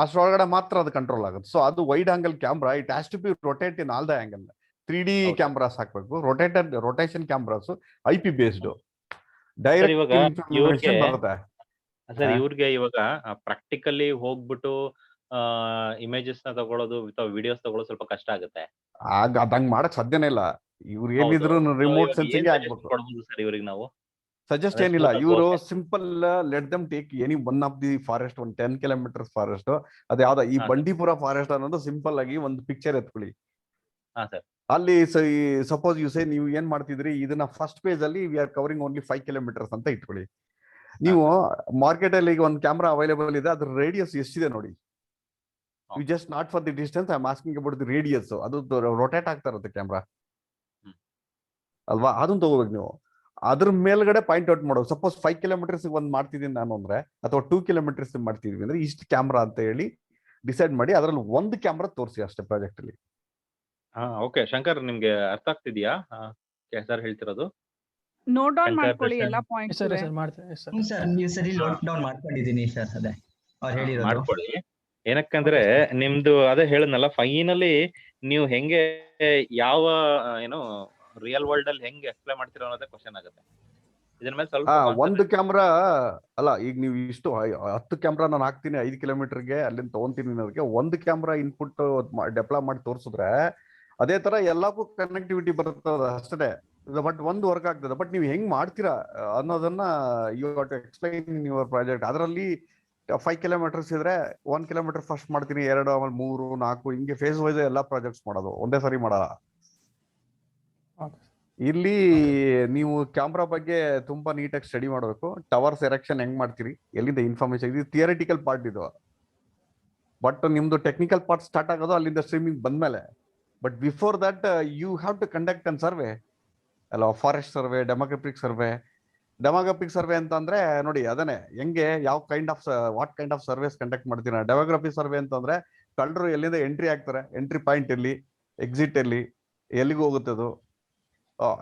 ಅಷ್ಟೊಳಗಡೆ ಮಾತ್ರ ಅದು ಕಂಟ್ರೋಲ್ ಆಗುತ್ತೆ. ಸೊ ಅದು wide angle camera, it has to be rotate in all the angle. 3D cameras ಹಾಕ್ಬೇಕು, rotation cameras, IP based direct information ಬರುತ್ತೆ. ಸರ್ ಇವ್ರಿಗೆ ಇವಾಗ ಪ್ರಾಕ್ಟಿಕಲಿ ಹೋಗ್ಬಿಟ್ಟು ಇಮೇಜಸ್ ನ ತಗೊಳ್ಳೋದು ಅಥವಾ ವಿಡಿಯೋಸ್ ತಗೊಳ್ಳೋದು ಸ್ವಲ್ಪ ಕಷ್ಟ ಆಗುತ್ತೆ. ಅದಂಗ್ ಮಾಡಕ್ ಸಾಧ್ಯನೇ ಇಲ್ಲ. ಇವ್ರು ಏನಿದ್ರು ರಿಮೋಟ್ ಸೆನ್ಸಿಂಗ್ ಆಗ್ಬೇಕು. ಸರ್ ಇವ್ರಿಗೆ ನಾವು ಸಜೆಸ್ಟ್ ಏನಿಲ್ಲ, ಇವರು simple let them take any one of the forest, ಒಂದು 10 ಕಿಲೋಮೀಟರ್ಸ್ ಫಾರೆಸ್ಟ್. ಅದ ಯಾವ್ದ ಈ ಬಂಡೀಪುರ ಫಾರೆಸ್ಟ್ ಅನ್ನೋದು ಸಿಂಪಲ್ ಆಗಿ ಒಂದು ಪಿಕ್ಚರ್ ಎತ್ಕೊಳ್ಳಿ. ಅಲ್ಲಿ ಸಪೋಸ್ ಯು ಸೇ ನೀವು ಏನ್ ಮಾಡ್ತಿದ್ರಿ, ಇದನ್ನ ಫಸ್ಟ್ ಪೇಜ್ ಅಲ್ಲಿ we are covering only 5 kilometres ಅಂತ ಇಟ್ಕೊಳ್ಳಿ. ನೀವು ಮಾರ್ಕೆಟ್ ಅಲ್ಲಿ ಈಗ ಒಂದು ಕ್ಯಾಮ್ರಾ ಅವೈಲೇಬಲ್ ಇದೆ, ಅದ್ರ ರೇಡಿಯಸ್ ಎಷ್ಟಿದೆ ನೋಡಿ. You just not for the distance, I am asking about the radius. ಅದು ರೊಟೇಟ್ ಆಗ್ತಾ ಇರುತ್ತೆ ಕ್ಯಾಮ್ರಾ ಅಲ್ವಾ, ಅದನ್ನ ತಗೋಬೇಕು ನೀವು. ಅದ್ರ ಮೇಲ್ಗಡೆ ಪಾಯಿಂಟ್ ಔಟ್ ಮಾಡೋದು. ಸಪೋಸ್ 5 ಕಿಲೋಮೀಟರ್ಸ್ ಒಂದ್ ಮಾಡ್ತಿದ್ದೀನಿ ನಾನು ಅಂದ್ರೆ, ಅಥವಾ 2 ಕಿಲೋಮೀಟರ್ಸ್ ಮಾಡ್ತಿದ್ವಿ ಅಂದ್ರೆ ಇಷ್ಟು ಕ್ಯಾಮ್ರಾ ಅಂತ ಹೇಳಿ ಡಿಸೈಡ್ ಮಾಡಿ ಅದ್ರಲ್ಲಿ ಒಂದು ಕ್ಯಾಮ್ರಾ ತೋರಿಸಿ ಅಷ್ಟೇ ಪ್ರಾಜೆಕ್ಟ್ ಅಲ್ಲಿ. ಓಕೆ ಶಂಕರ್, ನಿಮ್ಗೆ ಅರ್ಥ ಆಗ್ತಿದ್ಯಾ ಸರ್ ಹೇಳ್ತಿರೋದು? ನೋಟ್ ಡೌನ್ ಮಾಡ್ಕೊಳ್ಳಿ ಎಲ್ಲ ಪಾಯಿಂಟ್ಸ್. ಸರ್ ಮಾಡ್ತೇನೆ ಸರ್. ಸರ್ ನೀವು ಸರಿ ನೋಟ್ ಡೌನ್ ಮಾಡ್ಕೊಂಡಿದ್ದೀನಿ ಸರ್. ಅದೇ ಅವ್ರು ಹೇಳಿರೋದು ಮಾಡ್ಕೊಳ್ಳಿ. ಏನಕ್ಕಂದ್ರೆ ನಿಮ್ದು ಅದೇ ಹೇಳದ್ನಲ್ಲ, ಫೈನಲಿ ನೀವು ಹೆಂಗೆ ಯಾವ ಏನೋ ರಿಯಲ್ ವರ್ಲ್ಡ್ ಅಲ್ಲಿ ಹೆಂಗೆ ಅಪ್ಲೈ ಮಾಡ್ತೀರಾ ಅನ್ನೋದೇ ಕ್ವಶನ್ ಆಗುತ್ತೆ. ಇದ್ರ ಮೇಲೆ ಸ್ವಲ್ಪ ಒಂದು ಕ್ಯಾಮ್ರಾ ಅಲ್ಲ, ಈಗ ನೀವು ಇಷ್ಟು 10 ಕ್ಯಾಮ್ರಾ ನಾನು ಹಾಕ್ತೀನಿ 5 ಕಿಲೋಮೀಟರ್ಗೆ ಅಲ್ಲಿಂದ ತಗೊಂತೀನಿ ಅನ್ನೋದಕ್ಕೆ ಒಂದು ಕ್ಯಾಮ್ರಾ ಇನ್ಪುಟ್ ಡೆಪ್ಲಾಯ್ ಮಾಡಿ ತೋರಿಸಿದ್ರೆ ಅದೇ ತರ ಎಲ್ಲಕ್ಕೂ ಕನೆಕ್ಟಿವಿಟಿ ಬರ್ತದೆ ಅಷ್ಟೇ. ಬಟ್ ಒಂದು ವರ್ಕ್ ಆಗ್ತದೆ. ಬಟ್ ನೀವು ಹೆಂಗ್ ಮಾಡ್ತೀರಾ ಅನ್ನೋದನ್ನ you have to explain in your project. ಅದರಲ್ಲಿ 5 ಕಿಲೋಮೀಟರ್ಸ್ ಇದ್ರೆ 1 ಕಿಲೋಮೀಟರ್ ಫಸ್ಟ್ ಮಾಡ್ತೀನಿ, 2, ಆಮೇಲೆ 3, 4 ಹಿಂಗೆ ಫೇಸ್ ವೈಸ್ ಎಲ್ಲಾ ಪ್ರಾಜೆಕ್ಟ್ಸ್ ಮಾಡೋದು, ಒಂದೇ ಸರಿ ಮಾಡಲ್ಲ. ಇಲ್ಲಿ ನೀವು ಕ್ಯಾಮ್ರಾ ಬಗ್ಗೆ ತುಂಬಾ ನೀಟಾಗಿ ಸ್ಟಡಿ ಮಾಡಬೇಕು. ಟವರ್ಸ್ ಎರೆಕ್ಷನ್ ಹೆಂಗ್ ಮಾಡ್ತೀರಿ, ಎಲ್ಲಿಂದ ಇನ್ಫಾರ್ಮೇಶನ್, ಇದು ಥಿಯರಿಟಿಕಲ್ ಪಾರ್ಟ್ ಇದು. ಬಟ್ ನಿಮ್ದು ಟೆಕ್ನಿಕಲ್ ಪಾರ್ಟ್ ಸ್ಟಾರ್ಟ್ ಆಗೋದು ಅಲ್ಲಿಂದ ಸ್ಟ್ರೀಮಿಂಗ್ ಬಂದ್ಮೇಲೆ. But before that you have to conduct an survey ಅಲ್ಲ, forest survey, demographic survey. Demographic survey ಅಂತಂದ್ರೆ ನೋಡಿ ಅದನ್ನೇ ಹೆಂಗೆ ಯಾವ what kind of surveys conduct ಮಾಡ್ತೀರಾ. ಡೆಮೋಗ್ರಫಿಕ್ ಸರ್ವೆ ಅಂತಂದ್ರೆ ಕಳ್ಳರು ಎಲ್ಲಿಂದ ಎಂಟ್ರಿ ಆಗ್ತಾರೆ, ಎಂಟ್ರಿ ಪಾಯಿಂಟ್ ಎಲ್ಲಿ, ಎಕ್ಸಿಟ್ ಎಲ್ಲಿ, ಎಲ್ಲಿಗೆ ಹೋಗುತ್ತದು,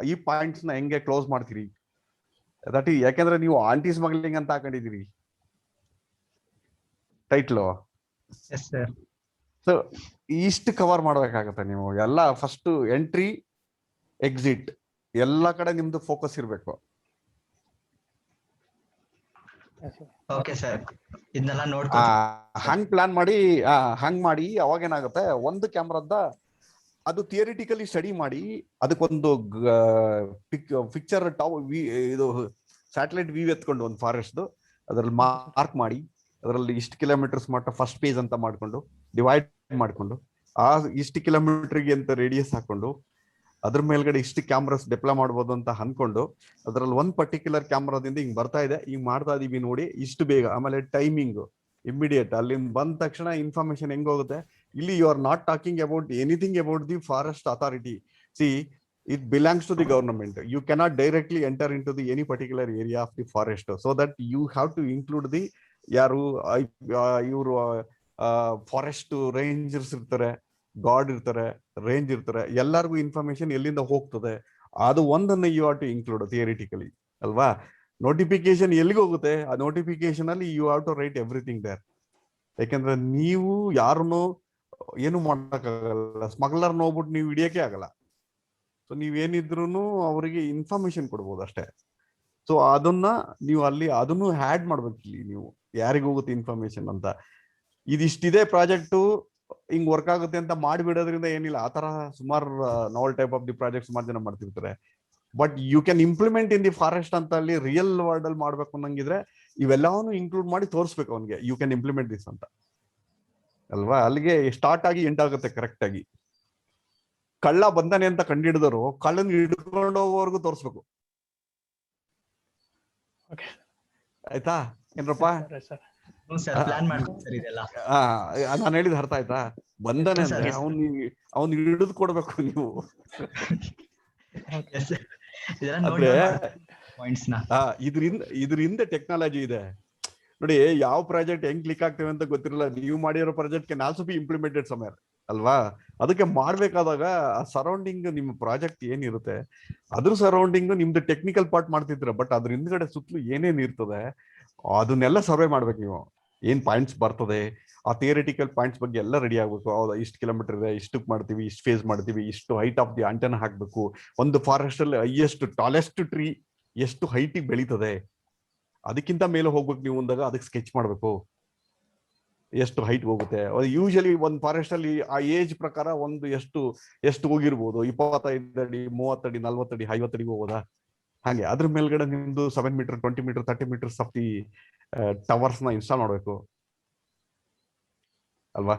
ಈ ಪಾಯಿಂಟ್ಸ್ ನ ಹೆಂಗೆ ಕ್ಲೋಸ್ ಮಾಡ್ತೀರಿ. ದಟ್ ಈ ಯಾಕೆಂದ್ರೆ ನೀವು ಆಂಟಿ ಸ್ಮಗ್ಲಿಂಗ್ ಅಂತ ಹಾಕೊಂಡಿದ್ದೀರಿ ಟೈಟ್ಲು. ಸೊ ಇಷ್ಟು ಕವರ್ ಮಾಡ್ಬೇಕಾಗತ್ತೆ ನೀವು ಎಲ್ಲ. ಫಸ್ಟ್ ಎಂಟ್ರಿ, ಎಕ್ಸಿಟ್ ಎಲ್ಲ ಕಡೆ ನಿಮ್ದು ಫೋಕಸ್ ಇರ್ಬೇಕು. ಓಕೆ ಸರ್, ಇದನ್ನೆಲ್ಲ ಹಂಗ್ ಪ್ಲಾನ್ ಮಾಡಿ ಹಂಗ್ ಮಾಡಿ ಅವಾಗ ಏನಾಗುತ್ತೆ, ಒಂದು ಕ್ಯಾಮ್ರಾದ ಅದು ಥಿಯರಿಟಿಕಲಿ ಸ್ಟಡಿ ಮಾಡಿ ಅದಕ್ಕೊಂದು ಪಿಕ್ಚರ್ ಇದು ಸ್ಯಾಟಲೈಟ್ ವ್ಯೂ ಎತ್ಕೊಂಡು ಒಂದು ಫಾರೆಸ್ಟ್ ಅದ್ರಲ್ಲಿ ಮಾರ್ಕ್ ಮಾಡಿ, ಅದರಲ್ಲಿ ಇಷ್ಟು ಕಿಲೋಮೀಟರ್ಸ್ ಮಟ್ಟ ಫಸ್ಟ್ ಪೇಜ್ ಅಂತ ಮಾಡ್ಕೊಂಡು ಡಿವೈಡ್ ಮಾಡ್ಕೊಂಡು ಆ ಇಷ್ಟು ಕಿಲೋಮೀಟರ್ಗೆ ಅಂತ ರೇಡಿಯಸ್ ಹಾಕೊಂಡು ಅದ್ರ ಮೇಲ್ಗಡೆ ಇಷ್ಟು ಕ್ಯಾಮ್ರಾಸ್ ಡೆಪ್ಲಾಯ್ ಮಾಡ್ಬೋದು ಅಂತ ಅನ್ಕೊಂಡು ಅದ್ರಲ್ಲಿ ಒಂದು ಪರ್ಟಿಕ್ಯುಲರ್ ಕ್ಯಾಮ್ರಾದಿಂದ ಹಿಂಗ್ ಬರ್ತಾ ಇದೆ, ಹಿಂಗ್ ಮಾಡ್ತಾ ಇದೀವಿ ನೋಡಿ ಇಷ್ಟು ಬೇಗ. ಆಮೇಲೆ ಟೈಮಿಂಗ್ ಇಮಿಡಿಯೇಟ್, ಅಲ್ಲಿಂದ ಬಂದ ತಕ್ಷಣ ಇನ್ಫಾರ್ಮೇಶನ್ ಹೆಂಗ್ ಹೋಗುತ್ತೆ. ಇಲ್ಲಿ you are not talking about anything about the forest authority. See, it belongs to the government. You cannot directly enter into the any particular area of the forest, so that you have to include the yaru iವರು forest rangers ಇರ್ತಾರೆ, guard ಇರ್ತಾರೆ, range ಇರ್ತಾರೆ, ಎಲ್ಲರಿಗೂ information ಎಲ್ಲಿಂದ ಹೋಗ್ತದೆ ಅದು ಒಂದನ್ನ you have to include theoretically ಅಲ್ವಾ. ನೋಟಿಫಿಕೇಶನ್ ಎಲ್ಲಿಗೆ ಹೋಗುತ್ತೆ, ಆ ನೋಟಿಫಿಕೇಶನ್ ಅಲ್ಲಿ you have to write everything there. ಯಾಕೆಂದ್ರೆ ನೀವು ಯಾರನ್ನು ಏನು ಮಾಡಕ್ಕಾಗಲ್ಲ, ಸ್ಮಗ್ಲರ್ ನೋಡ್ಬಿಟ್ಟು ನೀವು ಹಿಡಿಯಕ್ಕೆ ಆಗಲ್ಲ. ಸೊ ನೀವೇನಿದ್ರು ಅವರಿಗೆ ಇನ್ಫಾರ್ಮೇಶನ್ ಕೊಡ್ಬೋದು ಅಷ್ಟೇ. ಸೊ ಅದನ್ನ ನೀವು ಅಲ್ಲಿ ಅದನ್ನು ಹ್ಯಾಡ್ ಮಾಡ್ಬೇಕು ಇಲ್ಲಿ ನೀವು ಯಾರಿಗೆ ಹೋಗುತ್ತೆ ಇನ್ಫಾರ್ಮೇಶನ್ ಅಂತ. ಇದಿಷ್ಟಿದೆ ಪ್ರಾಜೆಕ್ಟ್ ಹಿಂಗ್ ವರ್ಕ್ ಆಗುತ್ತೆ ಅಂತ ಮಾಡಿಬಿಡೋದ್ರಿಂದ ಏನಿಲ್ಲ. ಆ ತರ ಸುಮಾರು novel type of the project ಸುಮಾರು ಜನ ಮಾಡ್ತಿರ್ತಾರೆ. But you can implement in the forest ಅಂತ ಅಲ್ಲಿ ರಿಯಲ್ ವರ್ಲ್ಡ್ ಅಲ್ಲಿ ಮಾಡ್ಬೇಕು ಅನ್ನಂಗಿದ್ರೆ ಇವೆಲ್ಲವನ್ನು ಇನ್ಕ್ಲೂಡ್ ಮಾಡಿ ತೋರಿಸ್ಬೇಕು ಅವನಿಗೆ, ಯು ಕ್ಯಾನ್ ಇಂಪ್ಲಿಮೆಂಟ್ ದಿಸ್ ಅಂತ ಅಲ್ವಾ. ಅಲ್ಲಿಗೆ ಸ್ಟಾರ್ಟ್ ಆಗಿ ಎಂಡ್ ಆಗುತ್ತೆ ಕರೆಕ್ಟ್ ಆಗಿ. ಕಳ್ಳ ಬಂದಾನೆ ಅಂತ ಕಂಡಿಡಿದವರು ಕಳ್ಳನ್ ಹಿಡ್ಕೊಂಡು ಹೋಗೋವರೆಗೂ ತೋರಿಸ್ಬೇಕು. ಆಯ್ತಾ ಏನ್ರಪ್ಪ? ಪ್ಲಾನ್ ಮಾಡ್ಬೇಕು ಸರ್ ಇದೆಲ್ಲ. ನಾನು ಹೇಳಿದ ಅರ್ಥ ಆಯ್ತಾ? ಬಂದಾನೆ ಅಂದ್ರೆ ಅವ್ನ್ ಹಿಡಿದು ಕೊಡ್ಬೇಕು ನೀವು. ಅಂದ್ರೆ ಇದ್ರಿಂದ ಟೆಕ್ನಾಲಜಿ ಇದೆ ನೋಡಿ. ಯಾವ ಪ್ರಾಜೆಕ್ಟ್ ಹೆಂಗ್ ಕ್ಲಿಕ್ ಆಗ್ತೇವೆ ಅಂತ ಗೊತ್ತಿರಲ್ಲ. ನೀವು ಮಾಡಿರೋ project can also be implemented somewhere ಅಲ್ವಾ. ಅದಕ್ಕೆ ಮಾಡ್ಬೇಕಾದಾಗ ಆ ಸರೌಂಡಿಂಗ್ ನಿಮ್ಮ ಪ್ರಾಜೆಕ್ಟ್ ಏನಿರುತ್ತೆ ಅದ್ರ ಸರೌಂಡಿಂಗ್ ನಿಮ್ದು ಟೆಕ್ನಿಕಲ್ ಪಾರ್ಟ್ ಮಾಡ್ತಿದ್ರ. ಬಟ್ ಅದ್ರ ಹಿಂದ್ಗಡೆ ಸುತ್ತಲೂ ಏನೇನ್ ಇರ್ತದೆ ಅದನ್ನೆಲ್ಲ ಸರ್ವೆ ಮಾಡ್ಬೇಕು ನೀವು. ಏನ್ ಪಾಯಿಂಟ್ಸ್ ಬರ್ತದೆ ಆ ಥಿಯರಿಟಿಕಲ್ ಪಾಯಿಂಟ್ಸ್ ಬಗ್ಗೆ ಎಲ್ಲ ರೆಡಿ ಆಗ್ಬೇಕು. ಹೌದಾ, ಇಷ್ಟು ಕಿಲೋಮೀಟರ್ ಇದೆ, ಇಷ್ಟಕ್ಕೆ ಮಾಡ್ತೀವಿ, ಇಷ್ಟು ಫೇಸ್ ಮಾಡ್ತೀವಿ, ಇಷ್ಟು ಹೈಟ್ ಆಫ್ ದಿ ಆಂಟೆನಾ ಹಾಕ್ಬೇಕು. ಒಂದು ಫಾರೆಸ್ಟ್ ಅಲ್ಲಿ ಹೈಯೆಸ್ಟ್ ಟಾಲೆಸ್ಟ್ ಟ್ರೀ ಎಷ್ಟು ಹೈಟಿಗೆ ಬೆಳೀತದೆ ಅದಕ್ಕಿಂತ ಮೇಲೆ ಹೋಗ್ಬೇಕು ನೀವು ಅಂದಾಗ ಅದಕ್ಕೆ ಸ್ಕೆಚ್ ಮಾಡ್ಬೇಕು. ಎಷ್ಟು ಹೈಟ್ ಹೋಗುತ್ತೆ ಯೂಶಲಿ ಒಂದು ಫಾರೆಸ್ಟ್ ಅಲ್ಲಿ ಆ ಏಜ್ ಪ್ರಕಾರ ಒಂದು ಎಷ್ಟು ಹೋಗಿರ್ಬೋದು. 25 ಅಡಿ, 30 ಅಡಿ, 40 ಅಡಿ, 50 ಅಡಿಗೆ ಹೋಗೋದಾ ಹಾಗೆ. ಅದ್ರ ಮೇಲ್ಗಡೆ ನಿಮ್ದು 7 metre, 20 metre, 30 metres of the towers ನ ಇನ್ಸ್ಟಾಲ್ ಮಾಡ್ಬೇಕು ಅಲ್ವಾ.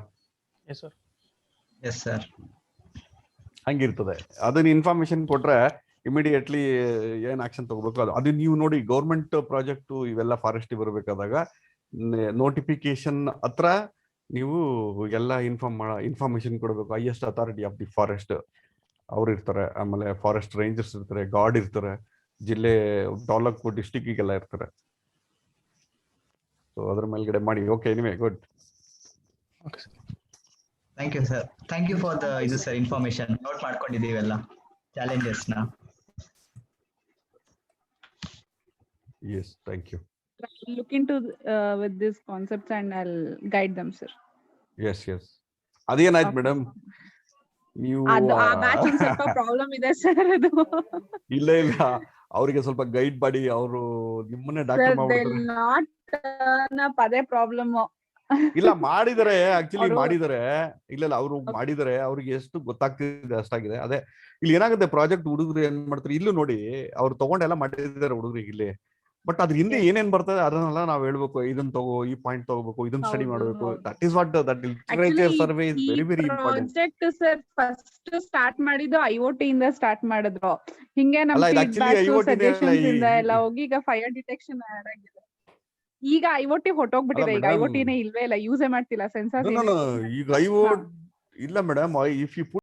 ಹಂಗಿರ್ತದೆ. ಅದನ್ನ ಇನ್ಫಾರ್ಮೇಶನ್ ಕೊಟ್ರೆ ಇಮಿಡಿಯೇಟ್ಲಿ ಏನ್ ಆಕ್ಷನ್ ತಗೋಬೇಕು ಅದು ನೀವು ನೋಡಿ. ಗೌರ್ಮೆಂಟ್ ಪ್ರಾಜೆಕ್ಟ್ ಇವೆಲ್ಲ ಫಾರೆಸ್ಟ್ ಬರಬೇಕಾದಾಗ ನೋಟಿಫಿಕೇಶನ್ ಹತ್ರ ನೀವು ಎಲ್ಲ ಇನ್ಫಾರ್ಮೇಶನ್ ಕೊಡಬೇಕು. Highest authority of the forest ಅವ್ರು ಇರ್ತಾರೆ, ಆಮೇಲೆ ಫಾರೆಸ್ಟ್ ರೇಂಜರ್ಸ್ ಇರ್ತಾರೆ, ಗಾರ್ಡ್ ಇರ್ತಾರೆ, ಜಿಲ್ಲೆ ತಾಲೂಕು ಡಿಸ್ಟಿಕ್ಗೆಲ್ಲ ಇರ್ತಾರೆ. ಸೊ ಅದ್ರ ಮೇಲ್ಗಡೆ ಮಾಡಿ. Okay, anyway good. Thank you sir. Thank you for the ಇದು ಸರ್ ಇನ್ಫಾರ್ಮೇಶನ್. ನೋಟ್ ಮಾಡ್ಕೊಂಡಿದ್ದೀವೆಲ್ಲ ಚಾಲೆಂಜಸ್ ನ. Yes, thank you. Look into with these concepts and I'll guide them, sir. Yes. ಅದೇನಾಯ್ತು ಮೇಡಮ್ ನೀವು ಆ ಬ್ಯಾಚ್ ಸ್ವಲ್ಪ ಪ್ರಾಬ್ಲಮ್ ಇದೆ sir. ಅದು ಇಲ್ಲ ಅವರಿಗೆ ಸ್ವಲ್ಪ ಗೈಡ್ ಮಾಡಿ. ಅವರು ನಿಮ್ಮನ್ನೇ ಡಾಕ್ಟರ್ ಮಾಡ್ಬಿಡ್ತಾರೆ. ಅದೇ ಪ್ರಾಬ್ಲಮ್. ಇಲ್ಲ ಮಾಡಿದರೆ ಆಕ್ಚುಲಿ ಮಾಡಿದರೆ ಇಲ್ಲ ಅವರು ಮಾಡಿದರೆ ಅವ್ರಿಗೆ ಎಷ್ಟು ಗೊತ್ತಾಗ್ತಿದೆ ಅಷ್ಟಾಗಿದೆ. ಅದೇ ಇಲ್ಲಿ ಏನಾಗುತ್ತೆ ಪ್ರಾಜೆಕ್ಟ್ ಹುಡುಗರು ಏನ್ ಮಾಡ್ತಾರೆ ಇಲ್ಲೂ ನೋಡಿ ಅವ್ರು ತಗೊಂಡೆಲ್ಲ ಮಾಡಿದ್ದಾರೆ ಹುಡುಗರಿಗೆ ಇಲ್ಲಿ. ಬಟ್ ಅದ್ರ ಹಿಂದೆ ಏನೇನ್ ಬರ್ತದೆ ಅದನ್ನೆಲ್ಲ ನಾವ್ ಹೇಳ್ಬೇಕು. ಇದನ್ನ ತಗೋ, ಈ ಪಾಯಿಂಟ್ ತಗೋಬೇಕು, ಇದನ್ನ ಸ್ಟಡಿ ಮಾಡ್ಬೇಕು. That is what that literature survey is very very important. Project sir first start ಮಾಡಿದ್ದು IoT ಇಂದ ಸ್ಟಾರ್ಟ್ ಮಾಡಿದ್ರು. ಹಿಂಗೆ ನಮ್ಮ ಸಜೆಷನ್ಸ್ ಇಂದ ಎಲ್ಲ ಹೋಗಿ ಈಗ ಫೈರ್ ಡಿಟೆಕ್ಷನ್ ಆಡ್ ಆಗಿದೆ. ಈಗ IoT ಹೊಟ್ಟೋಗ್ಬಿಟ್ಟಿದೆ. ಈಗ IoT ನೇ ಇಲ್ವೇ ಇಲ್ಲ, ಯೂಸೇ ಮಾಡ್ತಿಲ್ಲ. ಸೆನ್ಸರ್ಸ್ ಈಗ IoT ಇಲ್ಲ ಮೇಡಮ್. If you